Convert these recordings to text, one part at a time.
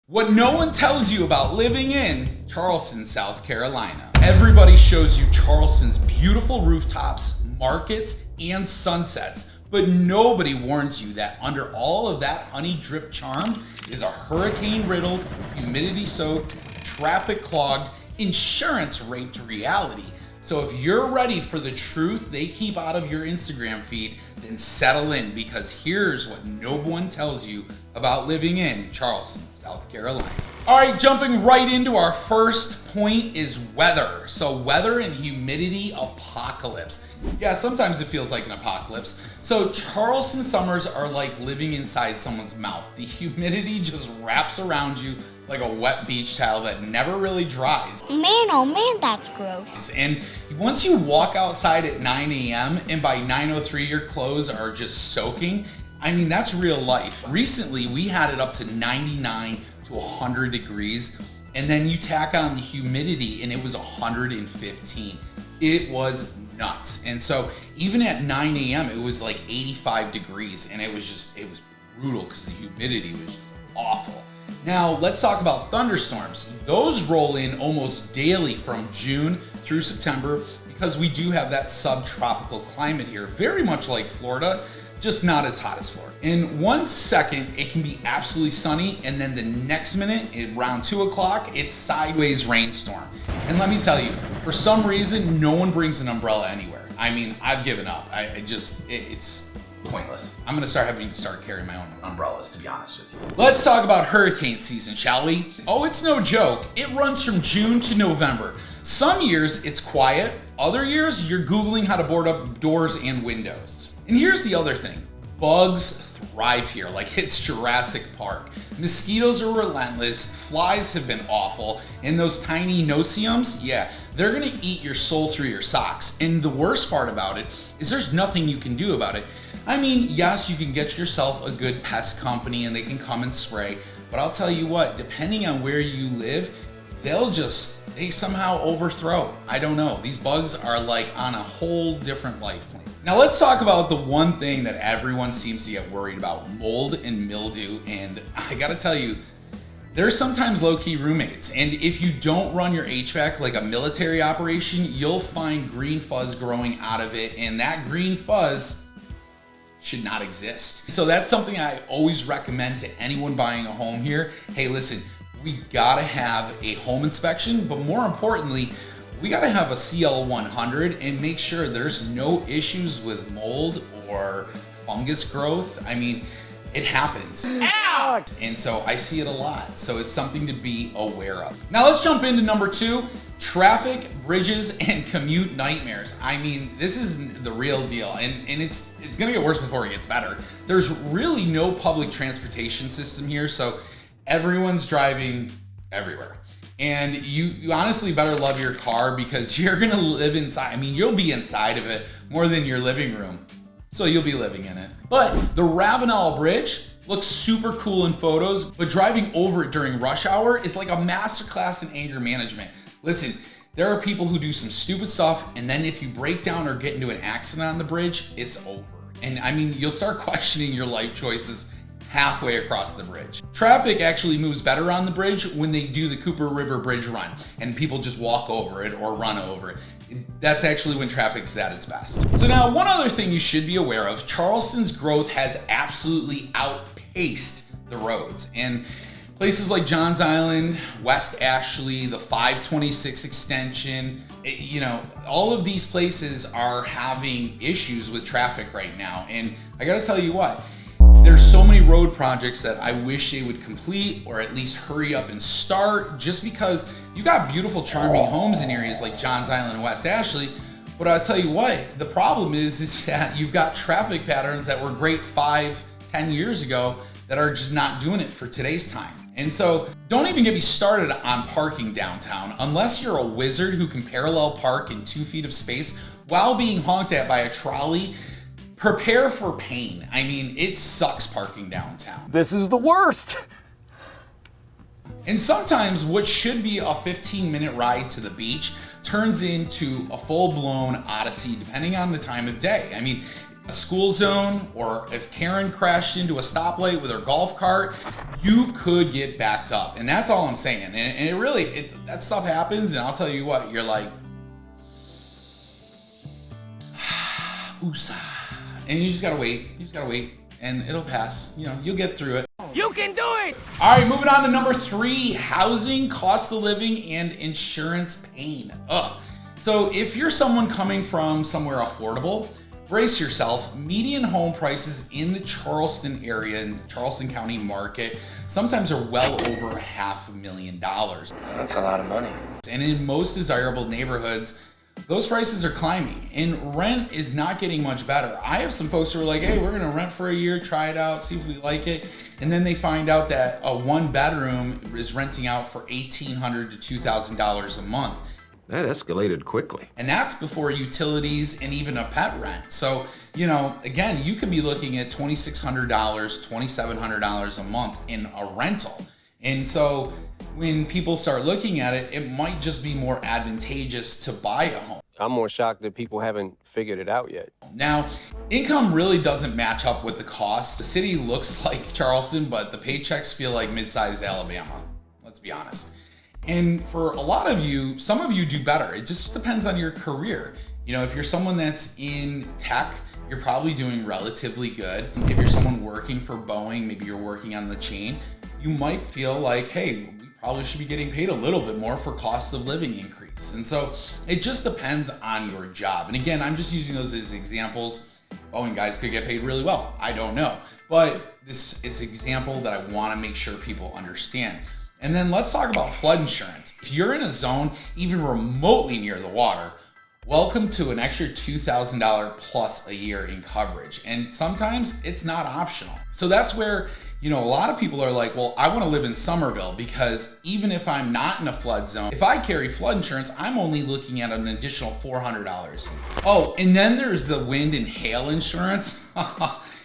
What no one tells you about living in Charleston, South Carolina. Everybody shows you Charleston's beautiful rooftops, markets, and sunsets, but nobody warns you that under all of that honey drip charm is a hurricane-riddled, humidity-soaked, traffic-clogged, insurance-raped reality. So if you're ready for the truth they keep out of your Instagram feed, then settle in, because here's what no one tells you about living in Charleston, South Carolina. All right, jumping right into our first point is weather. So weather and humidity apocalypse. Yeah, sometimes it feels like an apocalypse. So Charleston summers are like living inside someone's mouth. The humidity just wraps around you like a wet beach towel that never really dries. Man, oh man, that's gross. And once you walk outside at 9 a.m. and by 9:03 your clothes are just soaking, I mean, that's real life. Recently, we had it up to 99 to 100 degrees, and then you tack on the humidity and it was 115. It was nuts. And so even at 9 a.m. it was like 85 degrees, and it was brutal because the humidity was just awful. Now let's talk about thunderstorms. Those roll in almost daily from June through September because we do have that subtropical climate here, very much like Florida, just not as hot as Florida. In 1 second, it can be absolutely sunny, and then the next minute, around 2 o'clock, it's sideways rainstorm. And let me tell you, for some reason, no one brings an umbrella anywhere. I mean, I've given up. It's pointless. I'm gonna having to carrying my own umbrellas, to be honest with you. Let's talk about hurricane season, shall we? Oh, it's no joke. It runs from June to November. Some years it's quiet. Other years you're Googling how to board up doors and windows. And here's the other thing. Bugs thrive here like it's Jurassic Park. Mosquitoes are relentless, flies have been awful, and those tiny no-see-ums, yeah, they're gonna eat your soul through your socks. And the worst part about it is there's nothing you can do about it. I mean, yes, you can get yourself a good pest company and they can come and spray, but I'll tell you what, depending on where you live, they somehow overthrow. I don't know. These bugs are like on a whole different life plan. Now let's talk about the one thing that everyone seems to get worried about, mold and mildew. And I gotta tell you, there's sometimes low-key roommates. And if you don't run your HVAC like a military operation, you'll find green fuzz growing out of it. And that green fuzz should not exist. So that's something I always recommend to anyone buying a home here. Hey, listen, we gotta have a home inspection, but more importantly, we gotta have a CL 100 and make sure there's no issues with mold or fungus growth. I mean, it happens. Ow! And so I see it a lot. So it's something to be aware of. Now let's jump into number 2, traffic, bridges, and commute nightmares. I mean, this is the real deal, and it's gonna get worse before it gets better. There's really no public transportation system here, so everyone's driving everywhere. And you honestly better love your car because you're gonna live inside. I mean, you'll be inside of it more than your living room. So you'll be living in it. But the Ravenel Bridge looks super cool in photos, but driving over it during rush hour is like a masterclass in anger management. Listen, there are people who do some stupid stuff, and then if you break down or get into an accident on the bridge, it's over. And I mean, you'll start questioning your life choices halfway across the bridge. Traffic actually moves better on the bridge when they do the Cooper River Bridge run and people just walk over it or run over it. That's actually when traffic's at its best. So now, one other thing you should be aware of, Charleston's growth has absolutely outpaced the roads. And places like Johns Island, West Ashley, the 526 extension, all of these places are having issues with traffic right now. And I gotta tell you what, there's so many road projects that I wish they would complete or at least hurry up and start, just because you got beautiful, charming homes in areas like Johns Island and West Ashley. But I'll tell you what, the problem is that you've got traffic patterns that were great 5-10 years ago that are just not doing it for today's time. And so don't even get me started on parking downtown. Unless you're a wizard who can parallel park in 2 feet of space while being honked at by a trolley, prepare for pain. I mean, it sucks parking downtown. This is the worst. And sometimes what should be a 15-minute ride to the beach turns into a full-blown odyssey depending on the time of day. I mean, a school zone, or if Karen crashed into a stoplight with her golf cart, you could get backed up. And that's all I'm saying. And it really, that stuff happens. And I'll tell you what, you're like, oosa. And you just gotta wait. You just gotta wait. And it'll pass. You know, you'll get through it. You can do it! All right, moving on to number 3, housing, cost of living, and insurance pain. So if you're someone coming from somewhere affordable, brace yourself. Median home prices in the Charleston area, in the Charleston County market, sometimes are well over $500,000. That's a lot of money. And in most desirable neighborhoods, those prices are climbing, and rent is not getting much better. I have some folks who are like, hey, we're gonna rent for a year, try it out, see if we like it. And then they find out that a 1-bedroom is renting out for $1,800 to $2,000 a month. That escalated quickly. And that's before utilities and even a pet rent. So, you know, again, you could be looking at $2,600, $2,700 a month in a rental. And so when people start looking at it, it might just be more advantageous to buy a home. I'm more shocked that people haven't figured it out yet. Now, income really doesn't match up with the cost. The city looks like Charleston, but the paychecks feel like mid-sized Alabama. Let's be honest. And for a lot of you, some of you do better. It just depends on your career. You know, if you're someone that's in tech, you're probably doing relatively good. If you're someone working for Boeing, maybe you're working on the chain, you might feel like, hey, we probably should be getting paid a little bit more for cost of living increase. And so it just depends on your job. And again, I'm just using those as examples. Boeing guys could get paid really well. I don't know. But it's an example that I want to make sure people understand. And then let's talk about flood insurance. If you're in a zone even remotely near the water, welcome to an extra $2,000 plus a year in coverage. And sometimes it's not optional. So that's where, you know, a lot of people are like, well, I want to live in Somerville because even if I'm not in a flood zone, if I carry flood insurance, I'm only looking at an additional $400. Oh, and then there's the wind and hail insurance.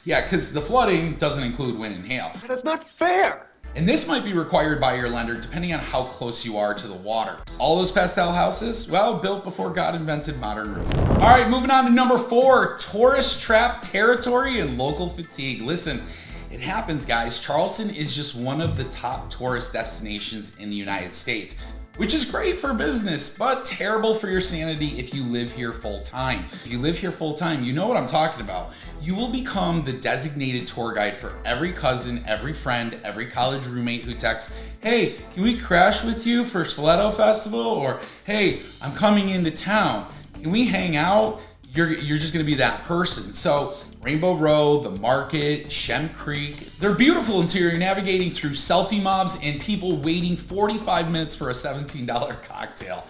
Yeah, because the flooding doesn't include wind and hail. That's not fair. And this might be required by your lender depending on how close you are to the water. All those pastel houses, well, built before God invented modern roofing. All right, moving on to number 4, tourist trap territory and local fatigue. Listen, it happens, guys. Charleston is just one of the top tourist destinations in the United States, which is great for business, but terrible for your sanity if you live here full time. If you live here full time, you know what I'm talking about. You will become the designated tour guide for every cousin, every friend, every college roommate who texts, hey, can we crash with you for Spoleto Festival? Or, hey, I'm coming into town. Can we hang out? You're just gonna be that person. So Rainbow Row, the market, Shem Creek, they're beautiful until you're navigating through selfie mobs and people waiting 45 minutes for a $17 cocktail.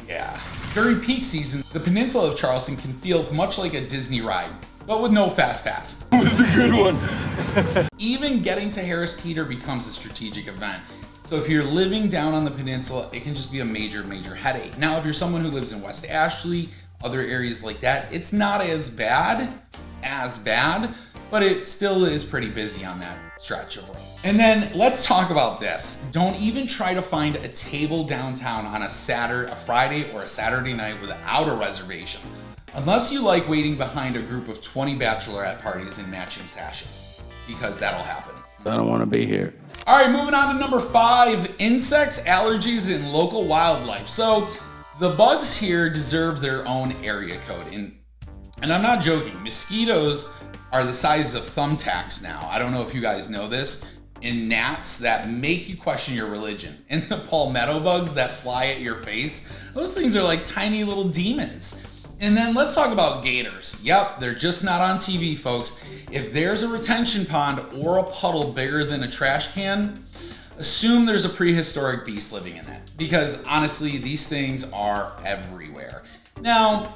Yeah. During peak season, the peninsula of Charleston can feel much like a Disney ride, but with no fast pass. That was a good one. Even getting to Harris Teeter becomes a strategic event. So if you're living down on the peninsula, it can just be a major, major headache. Now, if you're someone who lives in West Ashley, other areas like that, it's not as bad, but it still is pretty busy on that stretch of road. And then let's talk about this. Don't even try to find a table downtown on a Friday or a Saturday night without a reservation, unless you like waiting behind a group of 20 bachelorette parties in matching sashes, because that'll happen. I don't want to be here. All right, moving on to number 5, insects, allergies, and local wildlife. So the bugs here deserve their own area code. And I'm not joking, mosquitoes are the size of thumbtacks now. I don't know if you guys know this. And gnats that make you question your religion. And the palmetto bugs that fly at your face, those things are like tiny little demons. And then let's talk about gators. Yep, they're just not on TV, folks. If there's a retention pond or a puddle bigger than a trash can, assume there's a prehistoric beast living in it. Because honestly, these things are everywhere. Now,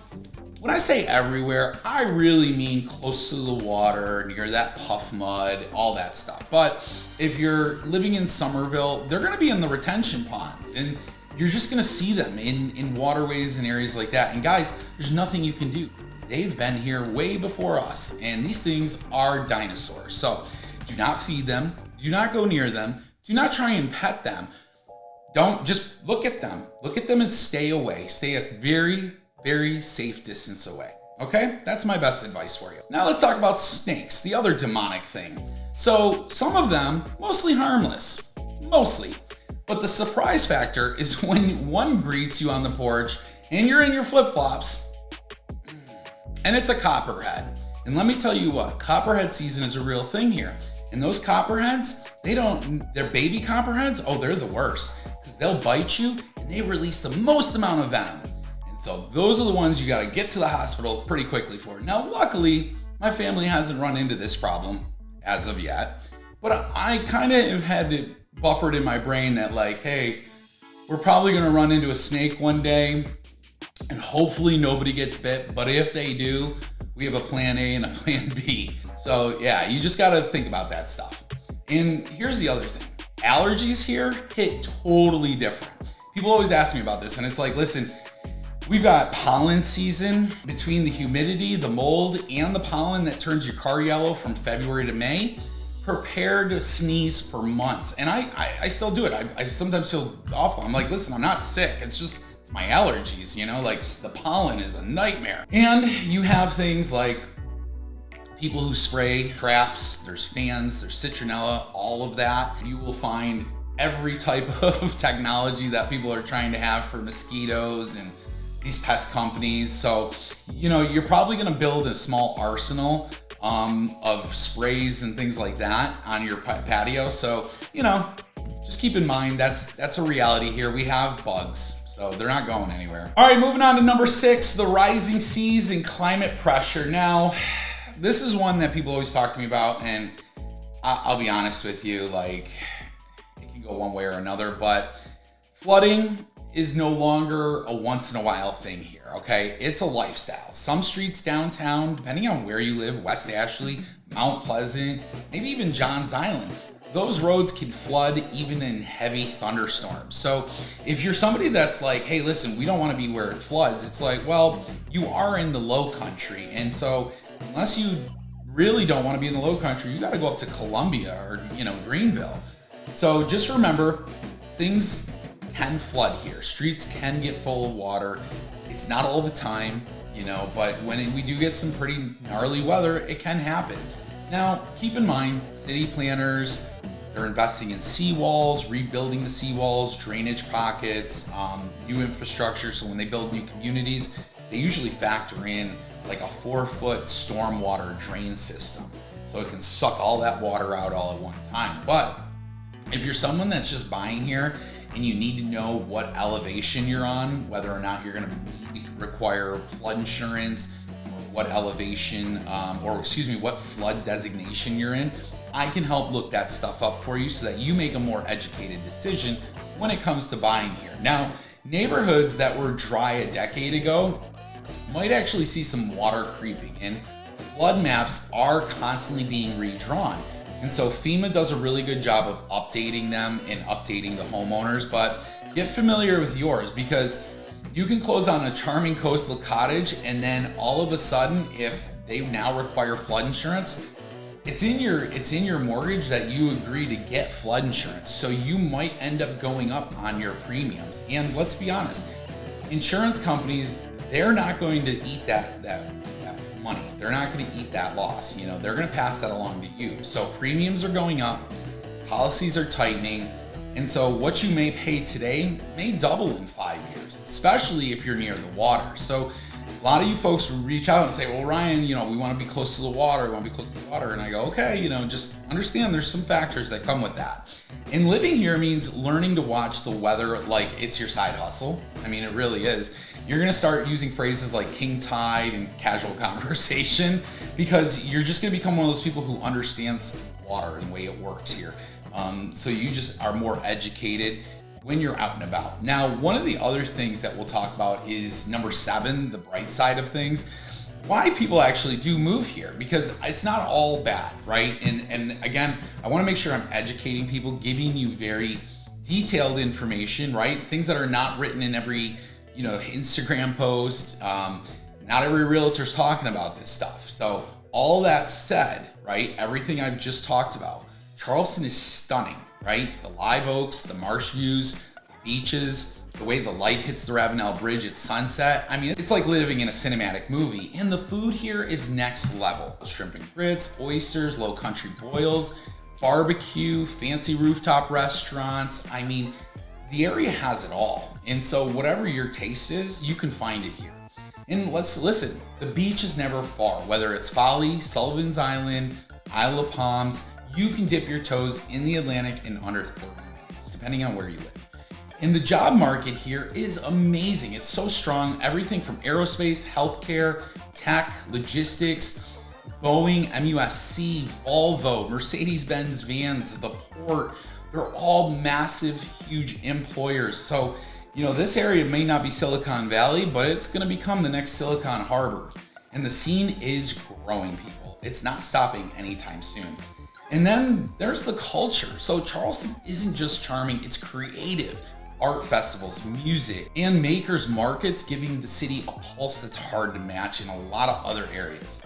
when I say everywhere, I really mean close to the water, near that puff mud, all that stuff. But if you're living in Somerville, they're gonna be in the retention ponds, and you're just gonna see them in waterways and areas like that. And guys, there's nothing you can do. They've been here way before us, and these things are dinosaurs. So do not feed them, do not go near them, do not try and pet them. Don't just look at them and stay away. Stay a very, very safe distance away. Okay, that's my best advice for you. Now let's talk about snakes, the other demonic thing. So some of them, mostly harmless, mostly. But the surprise factor is when one greets you on the porch and you're in your flip-flops and it's a copperhead. And let me tell you what, copperhead season is a real thing here. And those copperheads, they're baby copperheads, oh, they're the worst because they'll bite you and they release the most amount of venom. So those are the ones you gotta get to the hospital pretty quickly for. Now, luckily, my family hasn't run into this problem as of yet, but I kind of have had it buffered in my brain that like, hey, we're probably gonna run into a snake one day and hopefully nobody gets bit, but if they do, we have a plan A and a plan B. So yeah, you just gotta think about that stuff. And here's the other thing. Allergies here hit totally different. People always ask me about this and it's like, listen, we've got pollen season between the humidity, the mold, and the pollen that turns your car yellow from February to May. Prepare to sneeze for months. And I still do it. I sometimes feel awful. I'm like, listen, I'm not sick. It's my allergies, you know, like the pollen is a nightmare. And you have things like people who spray traps, there's fans, there's citronella, all of that. You will find every type of technology that people are trying to have for mosquitoes and these pest companies. So, you know, you're probably gonna build a small arsenal of sprays and things like that on your patio. So, you know, just keep in mind that's a reality here. We have bugs, so they're not going anywhere. All right, moving on to number 6, the rising seas and climate pressure. Now, this is one that people always talk to me about, and I'll be honest with you, like, it can go one way or another, but flooding is no longer a once in a while thing here, okay? It's a lifestyle. Some streets downtown, depending on where you live, West Ashley, Mount Pleasant, maybe even Johns Island, those roads can flood even in heavy thunderstorms. So if you're somebody that's like, hey, listen, we don't want to be where it floods, it's like, well, you are in the low country. And so unless you really don't want to be in the low country, you got to go up to Columbia or, you know, Greenville. So just remember, things can flood here. Streets can get full of water. It's not all the time, you know, but when we do get some pretty gnarly weather, it can happen. Now, keep in mind, city planners, they're investing in seawalls, rebuilding the seawalls, drainage pockets, new infrastructure. So when they build new communities, they usually factor in like a 4-foot stormwater drain system. So it can suck all that water out all at one time. But if you're someone that's just buying here and you need to know what elevation you're on, whether or not you're gonna require flood insurance, or what elevation, what flood designation you're in, I can help look that stuff up for you so that you make a more educated decision when it comes to buying here. Now, neighborhoods that were dry a decade ago might actually see some water creeping in. Flood maps are constantly being redrawn. And so FEMA does a really good job of updating them and updating the homeowners, but get familiar with yours because you can close on a charming coastal cottage and then all of a sudden, if they now require flood insurance, it's in your mortgage that you agree to get flood insurance. So you might end up going up on your premiums. And let's be honest, insurance companies, they're not going to eat that money. They're not going to eat that loss. You know, they're going to pass that along to you. So premiums are going up, policies are tightening, and so what you may pay today may double in 5 years, especially if you're near the water. So a lot of you folks reach out and say, well, Ryan, you know, we want to be close to the water. We want to be close to the water. And I go, okay, you know, just understand there's some factors that come with that. And living here means learning to watch the weather like it's your side hustle. I mean, it really is. You're going to start using phrases like king tide and casual conversation because you're just going to become one of those people who understands water and the way it works here. So you just are more educated when you're out and about. Now, one of the other things that we'll talk about is number 7, the bright side of things. Why people actually do move here, because it's not all bad, right? And again, I want to make sure I'm educating people, giving you very detailed information, right? Things that are not written in every, you know, Instagram post. Not every realtor's talking about this stuff. So all that said, right? Everything I've just talked about, Charleston is stunning, right? The live oaks, the marsh views, the beaches, The way the light hits the Ravenel Bridge at sunset, I mean, it's like living in a cinematic movie. And the food here is next level. Shrimp and grits, oysters, low country boils, barbecue, fancy rooftop restaurants. I mean, the area has it all. And so whatever your taste is, you can find it here. And let's listen, the beach is never far, whether it's Folly, Sullivan's Island, Isle of Palms, you can dip your toes in the Atlantic in under 30 minutes, depending on where you live. And the job market here is amazing. It's so strong. Everything from aerospace, healthcare, tech, logistics, Boeing, MUSC, Volvo, Mercedes-Benz vans, the port, they're all massive, huge employers. So, you know, this area may not be Silicon Valley, but it's gonna become the next Silicon Harbor. And the scene is growing, people. It's not stopping anytime soon. And then there's the culture. So Charleston isn't just charming, it's creative. Art festivals, music, and makers markets giving the city a pulse that's hard to match in a lot of other areas.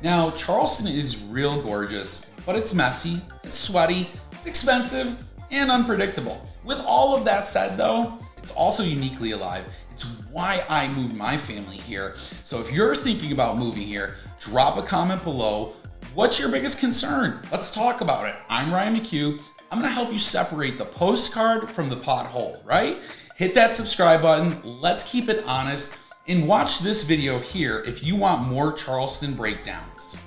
Now, Charleston is real gorgeous, but it's messy, it's sweaty, it's expensive, and unpredictable. With all of that said though, it's also uniquely alive. It's why I moved my family here. So if you're thinking about moving here, drop a comment below. What's your biggest concern? Let's talk about it. I'm Ryan McHugh. I'm gonna help you separate the postcard from the pothole, right? Hit that subscribe button. Let's keep it honest and watch this video here if you want more Charleston breakdowns.